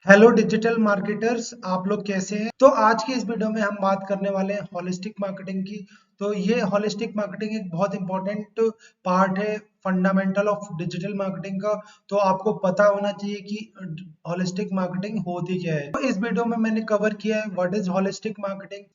Hello digital marketers, आप लोग कैसे हैं? तो आज की इस वीडियो में हम बात करने वाले हैं हॉलिस्टिक मार्केटिंग की। तो ये हॉलिस्टिक मार्केटिंग एक बहुत इंपॉर्टेंट पार्ट है, फंडामेंटल ऑफ डिजिटल मार्केटिंग का। तो आपको पता होना चाहिए कि हॉलिस्टिक मार्केटिंग होती क्या है। तो इस वीडियो में मैंने कवर किया है व्हाट इज हॉलिस्टिक मार्केटिंग,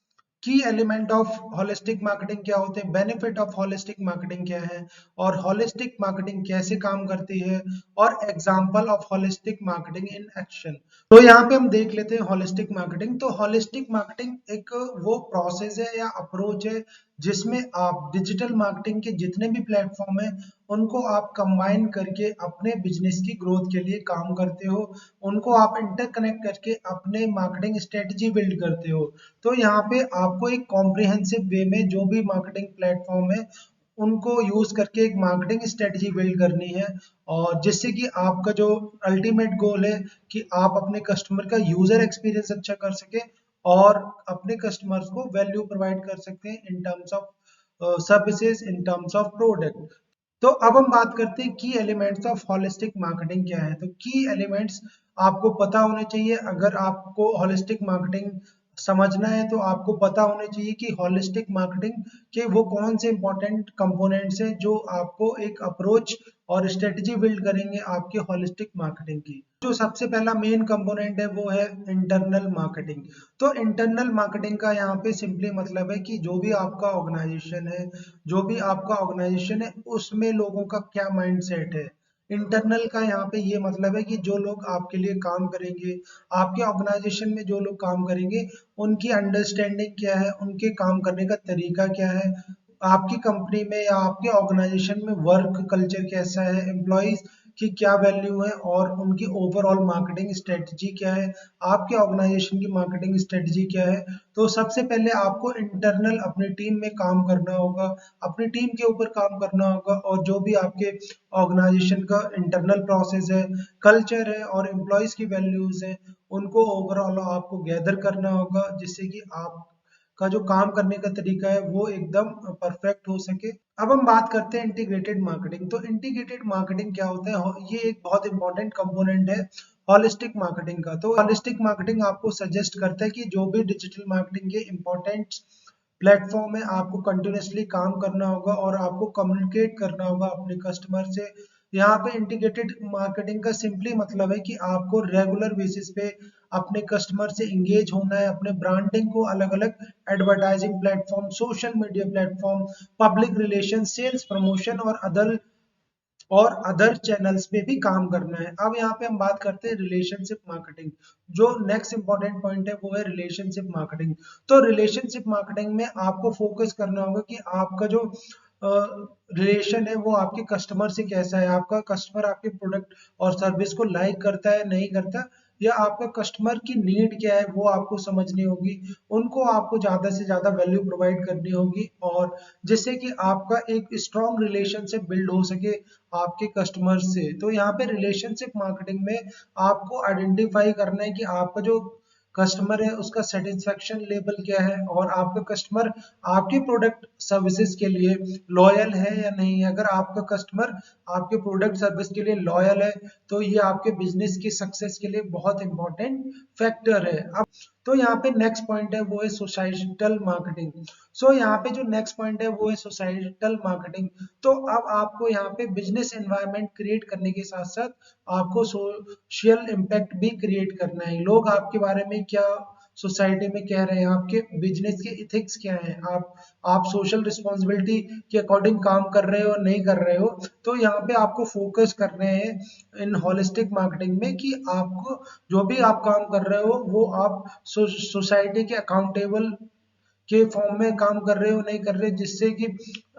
की एलिमेंट ऑफ हॉलिस्टिक मार्केटिंग क्या होते हैं, बेनिफिट ऑफ हॉलिस्टिक मार्केटिंग क्या है, और हॉलिस्टिक मार्केटिंग कैसे काम करती है, और example of holistic marketing in action. तो यहाँ पे हम देख लेते हैं हॉलिस्टिक मार्केटिंग। तो हॉलिस्टिक मार्केटिंग एक वो प्रोसेस है या अप्रोच है जिसमें आप डिजिटल मार्केटिंग के जितने भी प्लेटफॉर्म है उनको आप कंबाइन करके अपने बिजनेस की ग्रोथ के लिए काम करते हो, उनको आप इंटरकनेक्ट करके अपने मार्केटिंग स्ट्रेटजी बिल्ड करते हो। तो यहाँ पे आपको एक कॉम्प्रिहेंसिव वे में जो भी मार्केटिंग प्लेटफॉर्म है उनको यूज करके एक मार्केटिंग स्ट्रेटजी बिल्ड करनी है, और जिससे कि आपका जो अल्टीमेट गोल है कि आप अपने कस्टमर का यूजर एक्सपीरियंस अच्छा कर सके और अपने कस्टमर्स को वैल्यू प्रोवाइड कर सकते हैं in terms of services, in terms of product. तो अब हम बात करते हैं की एलिमेंट्स ऑफ हॉलिस्टिक मार्केटिंग क्या है। तो की एलिमेंट्स आपको पता होने चाहिए। अगर आपको हॉलिस्टिक मार्केटिंग समझना है तो आपको पता होने चाहिए कि हॉलिस्टिक मार्केटिंग के वो कौन से इंपॉर्टेंट कंपोनेंट्स हैं जो आपको एक अप्रोच और स्ट्रेटजी बिल्ड करेंगे आपके हॉलिस्टिक मार्केटिंग की। जो सबसे पहला मेन कंपोनेंट है वो है इंटरनल मार्केटिंग। तो इंटरनल मार्केटिंग का यहाँ पे सिंपली मतलब है कि जो भी आपका ऑर्गेनाइजेशन है, जो भी आपका ऑर्गेनाइजेशन है उसमें लोगों का क्या माइंडसेट है। इंटरनल का यहाँ पे ये मतलब है कि जो लोग आपके लिए काम करेंगे, आपके ऑर्गेनाइजेशन में जो लोग काम करेंगे, उनकी अंडरस्टैंडिंग क्या है, उनके काम करने का तरीका क्या है, आपकी कंपनी में या आपके ऑर्गेनाइजेशन में वर्क कल्चर कैसा है, एम्प्लॉयज की क्या वैल्यू है, और उनकी ओवरऑल मार्केटिंग स्ट्रेटजी क्या है, आपके ऑर्गेनाइजेशन की मार्केटिंग स्ट्रेटजी क्या है। तो सबसे पहले आपको इंटरनल अपनी टीम में काम करना होगा, अपनी टीम के ऊपर काम करना होगा, और जो भी आपके ऑर्गेनाइजेशन का इंटरनल प्रोसेस है, कल्चर है और एम्प्लॉयज की वैल्यूज है, उनको ओवरऑल आपको गैदर करना होगा जिससे कि आप का जो काम करने का तरीका है वो एकदम परफेक्ट हो सके। अब हम बात करते हैं इंटीग्रेटेड मार्केटिंग। तो इंटीग्रेटेड मार्केटिंग क्या होता है, ये एक बहुत इंपॉर्टेंट कंपोनेंट है हॉलिस्टिक मार्केटिंग का। तो हॉलिस्टिक मार्केटिंग आपको सजेस्ट करता है कि जो भी डिजिटल मार्केटिंग के इंपॉर्टेंट प्लेटफॉर्म है आपको कंटिन्यूसली काम करना होगा और आपको कम्युनिकेट करना होगा अपने कस्टमर से। यहाँ पे इंटीग्रेटेड मार्केटिंग का सिंपली मतलब है कि आपको रेगुलर बेसिस पे अपने कस्टमर से इंगेज होना है, अपने ब्रांडिंग को अलग अलग advertising platform, social media platform, public relation, sales promotion और अदर चैनल्स पे भी काम करना है। अब यहाँ पे हम बात करते हैं रिलेशनशिप मार्केटिंग। जो नेक्स्ट इंपॉर्टेंट पॉइंट है वो है रिलेशनशिप मार्केटिंग। तो रिलेशनशिप मार्केटिंग में आपको फोकस करना होगा कि आपका जो रिलेशन है वो आपके कस्टमर से कैसा है, आपका कस्टमर आपके प्रोडक्ट और सर्विस को लाइक करता है नहीं करता, या आपका कस्टमर की नीड क्या है वो आपको समझनी होगी, उनको आपको ज्यादा से ज्यादा वैल्यू प्रोवाइड करनी होगी, और जिससे कि आपका एक स्ट्रॉन्ग रिलेशनशिप बिल्ड हो सके आपके कस्टमर से। तो यहाँ पे रिलेशनशिप मार्केटिंग में आपको आइडेंटिफाई करना है कि आपका जो कस्टमर है उसका सेटिस्फेक्शन लेवल क्या है, और आपका कस्टमर आपके प्रोडक्ट सर्विसेज के लिए लॉयल है या नहीं है। अगर आपका कस्टमर आपके प्रोडक्ट सर्विस के लिए लॉयल है तो ये आपके बिजनेस की सक्सेस के लिए बहुत इंपॉर्टेंट फैक्टर है। अब तो यहाँ पे नेक्स्ट पॉइंट है वो है सोसाइटल मार्केटिंग। सो यहाँ पे जो नेक्स्ट पॉइंट है वो है सोसाइटल मार्केटिंग। तो अब आपको यहाँ पे बिजनेस एनवायरनमेंट क्रिएट करने के साथ साथ आपको सोशल इम्पैक्ट भी क्रिएट करना है। लोग आपके बारे में क्या सोसाइटी में कह रहे हैं, आपके बिजनेस के इथिक्स क्या हैं, आप सोशल रिस्पॉन्सिबिलिटी के अकॉर्डिंग काम कर रहे हो नहीं कर रहे हो। तो यहाँ पे आपको फोकस करने हैं इन हॉलिस्टिक मार्केटिंग में कि आपको जो भी आप काम कर रहे हो वो आप सोसाइटी के अकाउंटेबल के फॉर्म में काम कर रहे हो नहीं कर रहे, जिससे कि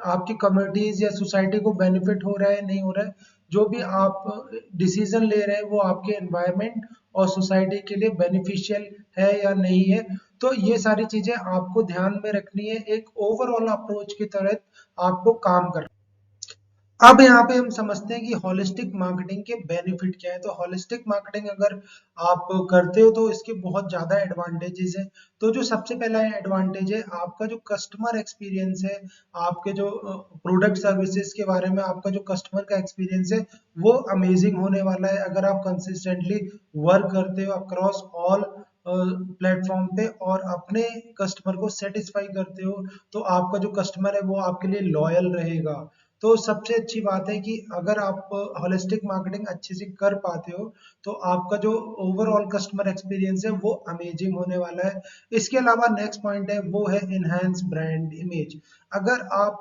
आपकी कम्युनिटीज या सोसाइटी को बेनिफिट हो रहा है नहीं हो रहा है, जो भी आप डिसीजन ले रहे हैं वो आपके एनवायरनमेंट और सोसाइटी के लिए बेनिफिशियल है या नहीं है। तो ये सारी चीजें आपको ध्यान में रखनी है, एक ओवरऑल अप्रोच की तरह आपको काम करना। अब यहाँ पे हम समझते हैं कि हॉलिस्टिक मार्केटिंग के बेनिफिट क्या है। तो हॉलिस्टिक मार्केटिंग अगर आप करते हो तो इसके बहुत ज्यादा एडवांटेजेस हैं। तो जो सबसे पहला एडवांटेज है, आपका जो कस्टमर एक्सपीरियंस है, आपके जो प्रोडक्ट सर्विसेज के बारे में आपका जो कस्टमर का एक्सपीरियंस है वो अमेजिंग होने वाला है। अगर आप कंसिस्टेंटली वर्क करते हो अक्रॉस ऑल प्लेटफॉर्म पे और अपने कस्टमर को सेटिस्फाई करते हो, तो आपका जो कस्टमर है वो आपके लिए लॉयल रहेगा। तो सबसे अच्छी बात है कि अगर आप होलिस्टिक मार्केटिंग अच्छे से कर पाते हो तो आपका जो ओवरऑल कस्टमर एक्सपीरियंस है वो अमेजिंग होने वाला है। इसके अलावा नेक्स्ट पॉइंट है वो है इनहेंस ब्रांड इमेज। अगर आप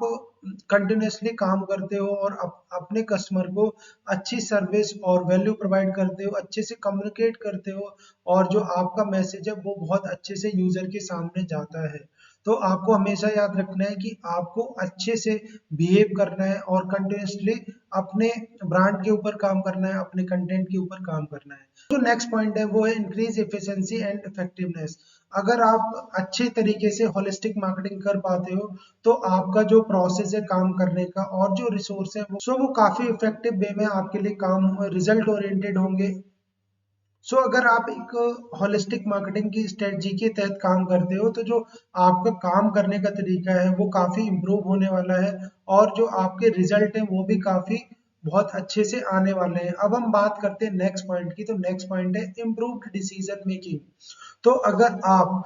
कंटिन्यूसली काम करते हो और अपने कस्टमर को अच्छी सर्विस और वैल्यू प्रोवाइड करते हो, अच्छे से कम्युनिकेट करते हो और जो आपका मैसेज है वो बहुत अच्छे से यूजर के सामने जाता है, तो आपको हमेशा याद रखना है कि आपको अच्छे से बिहेव करना है और कंटिन्यूसली अपने ब्रांड के ऊपर काम करना है, अपने कंटेंट के ऊपर काम करना है। जो नेक्स्ट पॉइंट है वो है इंक्रीज एफिशिएंसी एंड इफेक्टिवनेस। अगर आप अच्छे तरीके से होलिस्टिक मार्केटिंग कर पाते हो तो आपका जो प्रोसेस है काम करने का और जो रिसोर्स है वो काफी इफेक्टिव वे में आपके लिए काम रिजल्ट ओरिएंटेड होंगे। अगर आप एक होलिस्टिक मार्केटिंग की स्ट्रेटजी के तहत काम करते हो तो जो आपका काम करने का तरीका है वो काफी इम्प्रूव होने वाला है और जो आपके रिजल्ट है वो भी काफी बहुत अच्छे से आने वाले हैं। अब हम बात करते हैं नेक्स्ट पॉइंट की। तो नेक्स्ट पॉइंट है इम्प्रूव्ड डिसीजन मेकिंग। तो अगर आप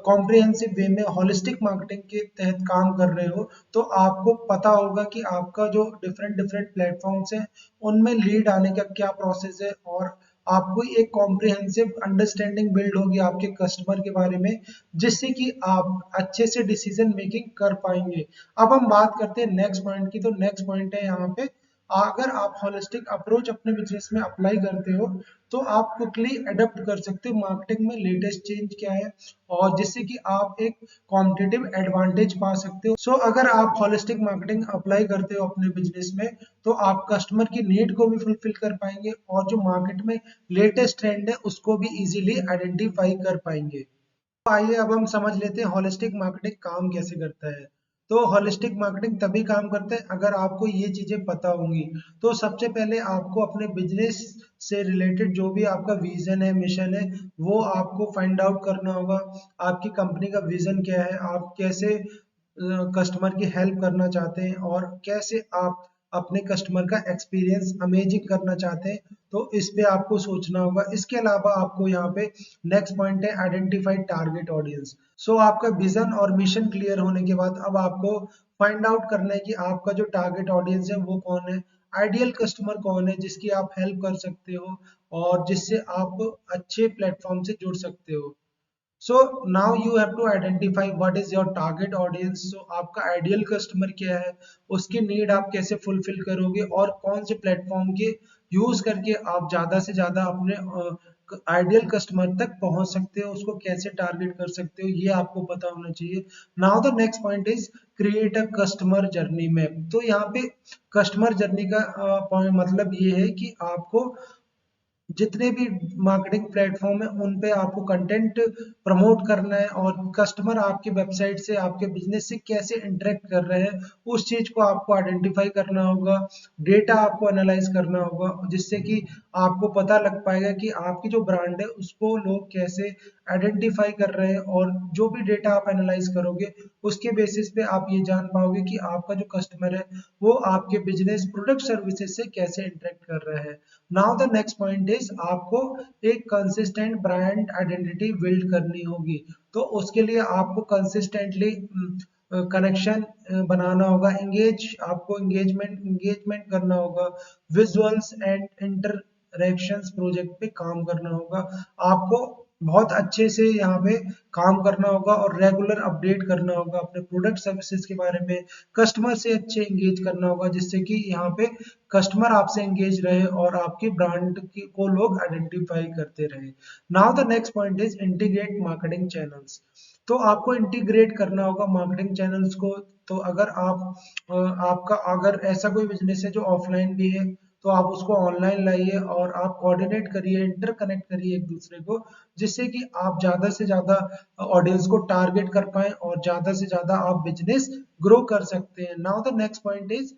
कॉम्प्रिहेंसिव वे में होलिस्टिक मार्केटिंग के तहत काम कर रहे हो तो आपको पता होगा कि आपका जो डिफरेंट डिफरेंट प्लेटफॉर्म्स हैं उनमें लीड आने का क्या प्रोसेस है और आपको एक कॉम्प्रिहेंसिव अंडरस्टैंडिंग बिल्ड होगी आपके कस्टमर के बारे में, जिससे कि आप अच्छे से डिसीजन मेकिंग कर पाएंगे। अब हम बात करते हैं नेक्स्ट पॉइंट की। तो नेक्स्ट पॉइंट है यहाँ पे, अगर आप होलिस्टिक अप्रोच अपने बिजनेस में अप्लाई करते हो तो आप क्विकली अडेप्ट कर सकते हो मार्केटिंग में लेटेस्ट चेंज क्या है और जिससे कि आप एक कॉम्पिटिटिव एडवांटेज पा सकते हो। अगर आप होलिस्टिक मार्केटिंग अप्लाई करते हो अपने बिजनेस में तो आप कस्टमर की नीड को भी फुलफिल कर पाएंगे और जो मार्केट में लेटेस्ट ट्रेंड है उसको भी इजीली आइडेंटिफाई कर पाएंगे। तो आइए अब हम समझ लेते हैं होलिस्टिक मार्केटिंग काम कैसे करता है। तो होलिस्टिक मार्केटिंग तभी काम करता है अगर आपको ये चीजें पता होंगी। तो सबसे पहले आपको अपने बिजनेस से रिलेटेड जो भी आपका विजन है, मिशन है, वो आपको फाइंड आउट करना होगा। आपकी कंपनी का विजन क्या है, आप कैसे कस्टमर की हेल्प करना चाहते हैं और कैसे आप अपने कस्टमर का एक्सपीरियंस अमेजिंग करना चाहते हैं, तो इस पे आपको सोचना होगा। इसके अलावा आपको यहाँ पे नेक्स्ट पॉइंट है आइडेंटिफाई टारगेट ऑडियंस। आपका विजन और मिशन क्लियर होने के बाद अब आपको फाइंड आउट करना है कि आपका जो टारगेट ऑडियंस है वो कौन है, आइडियल कस्टमर कौन है जिसकी आप हेल्प कर सकते हो और जिससे आप अच्छे प्लेटफॉर्म से जुड़ सकते हो। Now you have to identify what is your target audience. आपका आइडियल कस्टमर क्या है, उसकी नीड आप कैसे फुलफिल करोगे और कौन से प्लेटफॉर्म के यूज करके आप ज्यादा से ज्यादा अपने आइडियल कस्टमर तक पहुंच सकते हो, उसको कैसे टारगेट कर सकते हो, ये आपको पता होना चाहिए। Now the next point is create a customer journey map. तो यहाँ पे कस्टमर जर्नी का मतलब ये है कि आपको जितने भी मार्केटिंग प्लेटफॉर्म है उन पे आपको कंटेंट प्रमोट करना है और कस्टमर आपके वेबसाइट से आपके बिजनेस से कैसे इंटरेक्ट कर रहे हैं उस चीज को आपको आइडेंटिफाई करना होगा। डेटा आपको एनालाइज करना होगा जिससे कि आपको पता लग पाएगा कि आपकी जो ब्रांड है उसको लोग कैसे आइडेंटिफाई कर रहे हैं और जो भी डेटा आप एनालाइज करोगे उसके बेसिस पे आप ये जान पाओगे कि आपका जो कस्टमर है वो आपके बिजनेस प्रोडक्ट सर्विसेज से कैसे इंटरेक्ट कर रहा है। Now the next point is आपको एक कंसिस्टेंट ब्रांड आइडेंटिटी बिल्ड करनी होगी। तो उसके लिए आपको कंसिस्टेंटली कनेक्शन बनाना होगा, आपको एंगेजमेंट करना होगा, विजुअल्स एंड इंटरैक्शंस प्रोजेक्ट पे काम करना होगा। आपको बहुत अच्छे से यहाँ पे काम करना होगा और रेगुलर अपडेट करना होगा अपने प्रोडक्ट सर्विसेज के बारे में, कस्टमर से अच्छे एंगेज करना होगा जिससे कि यहाँ पे कस्टमर आपसे एंगेज रहे और आपकी ब्रांड को लोग आइडेंटिफाई करते रहे। Now the next point is integrate marketing channels. तो आपको इंटीग्रेट करना होगा मार्केटिंग चैनल्स को। तो अगर आपका अगर ऐसा कोई बिजनेस है जो ऑफलाइन भी है तो आप उसको ऑनलाइन लाइए और आप कोऑर्डिनेट करिए, इंटरकनेक्ट करिए एक दूसरे को, जिससे कि आप ज्यादा से ज्यादा ऑडियंस को टारगेट कर पाए और ज्यादा से ज्यादा आप बिजनेस ग्रो कर सकते हैं। Now the next point is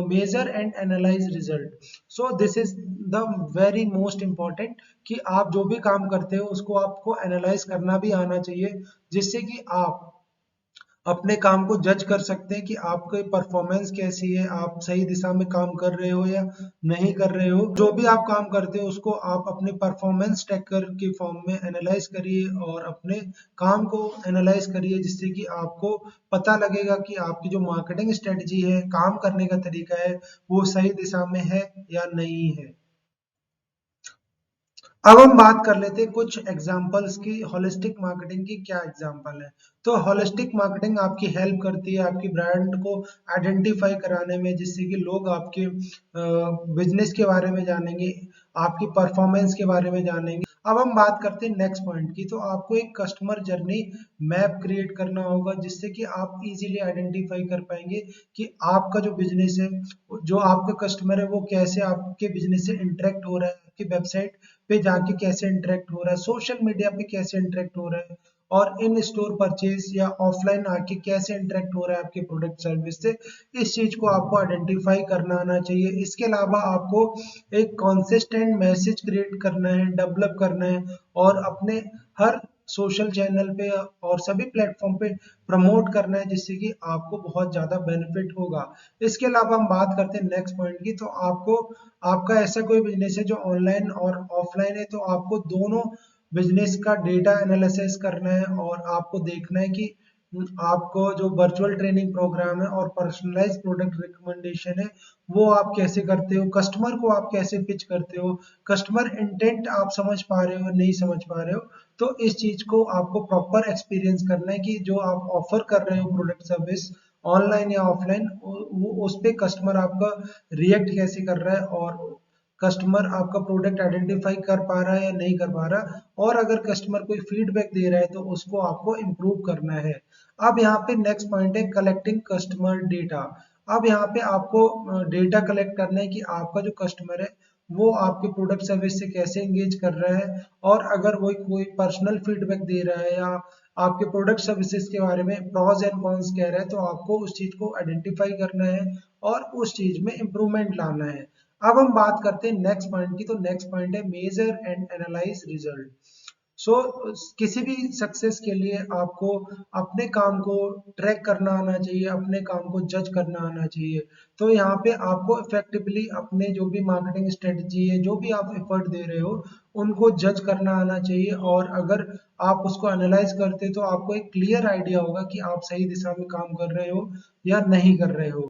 measure and analyse result. So this is the very most important कि आप जो भी काम करते हो उसको आपको एनालाइज करना भी आना चाहिए, जिससे कि आप अपने काम को जज कर सकते हैं कि आपकी परफॉर्मेंस कैसी है, आप सही दिशा में काम कर रहे हो या नहीं कर रहे हो। जो भी आप काम करते हो उसको आप अपने परफॉर्मेंस ट्रैकर के फॉर्म में एनालाइज करिए और अपने काम को एनालाइज करिए, जिससे कि आपको पता लगेगा कि आपकी जो मार्केटिंग स्ट्रेटजी है, काम करने का तरीका है, वो सही दिशा में है या नहीं है। अब हम बात कर लेते हैं कुछ एग्जाम्पल्स की, होलिस्टिक मार्केटिंग की क्या एग्जाम्पल है। तो होलिस्टिक मार्केटिंग आपकी हेल्प करती है आपकी ब्रांड को आइडेंटिफाई कराने में, जिससे कि लोग आपके बिजनेस के बारे में जानेंगे, आपकी परफॉर्मेंस के बारे में जानेंगे। अब हम बात करते हैं नेक्स्ट पॉइंट की। तो आपको एक कस्टमर जर्नी मैप क्रिएट करना होगा, जिससे कि आप इजीली आइडेंटिफाई कर पाएंगे कि आपका जो बिजनेस है, जो आपका कस्टमर है, वो कैसे आपके बिजनेस से इंटरेक्ट हो रहा है, आपकी वेबसाइट पे जाके कैसे इंटरेक्ट हो रहा है, सोशल मीडिया पे कैसे इंटरेक्ट हो रहा है, और इन स्टोर परचेज या ऑफलाइन आके कैसे इंटरेक्ट हो रहा है आपके प्रोडक्ट सर्विस से। इस चीज को आपको आइडेंटिफाई करना आना चाहिए। इसके अलावा आपको एक कॉन्सिस्टेंट मैसेज क्रिएट करना है, डेवलप करना है, और अपने हर सोशल चैनल पे और सभी प्लेटफॉर्म पे प्रमोट करना है, जिससे कि आपको बहुत ज्यादा बेनिफिट होगा। इसके अलावा हम बात करते हैं नेक्स्ट पॉइंट की। तो आपको, आपका ऐसा कोई बिजनेस है जो ऑनलाइन और ऑफलाइन है, तो आपको दोनों बिजनेस का डेटा एनालिसिस करना है और आपको देखना है कि आपको जो वर्चुअल ट्रेनिंग प्रोग्राम है और पर्सनलाइज प्रोडक्ट रिकमेंडेशन है, वो आप कैसे करते हो, कस्टमर को आप कैसे पिच करते हो, कस्टमर इंटेंट आप समझ पा रहे हो नहीं समझ पा रहे हो। तो इस चीज को आपको प्रॉपर एक्सपीरियंस करना है कि जो आप ऑफर कर रहे हो प्रोडक्ट सर्विस, ऑनलाइन या ऑफलाइन, उस पे कस्टमर आपका रिएक्ट कैसे कर रहा है, और कस्टमर आपका प्रोडक्ट आइडेंटिफाई कर पा रहा है या नहीं कर पा रहा, और अगर कस्टमर कोई फीडबैक दे रहा है तो उसको आपको इम्प्रूव करना है। अब यहाँ पे नेक्स्ट पॉइंट है कलेक्टिंग कस्टमर डेटा। अब यहाँ पे आपको डेटा कलेक्ट करना है कि आपका जो कस्टमर है वो आपके प्रोडक्ट सर्विस से कैसे एंगेज कर रहा है, और अगर वो कोई पर्सनल फीडबैक दे रहा है या आपके प्रोडक्ट सर्विसेज के बारे में प्रॉज एंड कॉन्स कह रहा है, तो आपको उस चीज को आइडेंटिफाई करना है और उस चीज में इम्प्रूवमेंट लाना है। अब हम बात करते हैं नेक्स्ट पॉइंट की। तो नेक्स्ट पॉइंट है मेजर एंड एनालाइज रिजल्ट। सो किसी भी सक्सेस के लिए आपको अपने काम को ट्रैक करना आना चाहिए, अपने काम को जज करना आना चाहिए। तो यहाँ पे आपको इफेक्टिवली अपने जो भी मार्केटिंग स्ट्रेटजी है, जो भी आप एफर्ट दे रहे हो, उनको जज करना आना चाहिए, और अगर आप उसको एनालाइज करते तो आपको एक क्लियर आइडिया होगा कि आप सही दिशा में काम कर रहे हो या नहीं कर रहे हो।